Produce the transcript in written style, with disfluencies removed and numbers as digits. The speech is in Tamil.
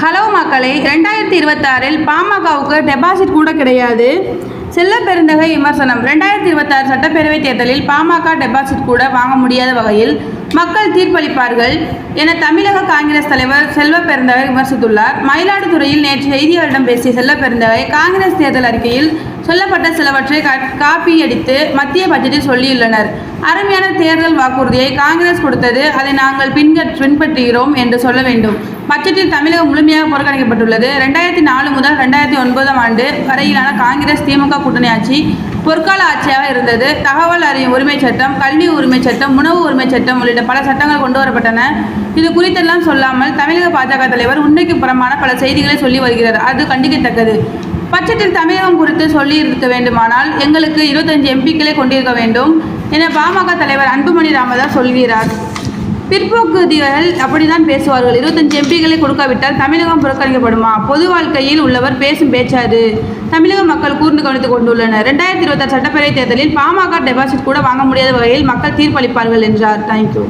ஹலோ மக்களே, 2026 பாமகவுக்கு டெபாசிட் கூட கிடையாது. செல்ல பெருந்தகை விமர்சனம். 2026 சட்டப்பேரவைத் தேர்தலில் பாமக டெபாசிட் கூட வாங்க முடியாத வகையில் மக்கள் தீர்ப்பளிப்பார்கள் என தமிழக காங்கிரஸ் தலைவர் செல்வ பெருந்தகை விமர்சித்துள்ளார். மயிலாடுதுறையில் நேற்று செய்தியாளர்களிடம் பேசிய செல்வ பெருந்தகை, காங்கிரஸ் தேர்தல் அறிக்கையில் சொல்லப்பட்ட சிலவற்றை காப்பியடித்து மத்திய பட்ஜெட்டில் சொல்லியுள்ளனர். அருமையான தேர்தல் வாக்குறுதியை காங்கிரஸ் கொடுத்தது, அதை நாங்கள் பின்பற்றுகிறோம் என்று சொல்ல வேண்டும். பட்ஜெட்டில் தமிழகம் முழுமையாக புறக்கணிக்கப்பட்டுள்ளது. 2004 முதல் 2009 வரையிலான காங்கிரஸ் திமுக கூட்டணி ஆட்சி பொற்கால ஆட்சியாக இருந்தது. தகவல் அறியும் உரிமை சட்டம், கல்வி உரிமை சட்டம், உணவு உரிமை சட்டம் உள்ளிட்ட பல சட்டங்கள் கொண்டு வரப்பட்டன. இது குறித்தெல்லாம் சொல்லாமல் தமிழக பாஜக தலைவர் உண்மைக்கு புறம்பான பல செய்திகளை சொல்லி வருகிறார். அது கண்டிக்கத்தக்கது. பட்ஜெட்டில் தமிழகம் குறித்து சொல்லி இருக்க வேண்டுமானால் எங்களுக்கு 25 எம்பிக்களை கொண்டிருக்க வேண்டும் என பாமக தலைவர் அன்புமணி ராமதாஸ் சொல்கிறார். பிற்போக்குதிகள் அப்படித்தான் பேசுவார்கள். 25 எம்பிக்களை கொடுக்காவிட்டால் தமிழகம் புறக்கணிக்கப்படுமா? பொது வாழ்க்கையில் உள்ளவர் பேசும் பேச்சாது. தமிழக மக்கள் கூர்ந்து கவனித்துக் கொண்டுள்ளனர். 2026 சட்டப்பேரவைத் தேர்தலில் பாமக டெபாசிட் கூட வாங்க முடியாத வகையில் மக்கள் தீர்ப்பளிப்பார்கள் என்றார். தேங்க்யூ.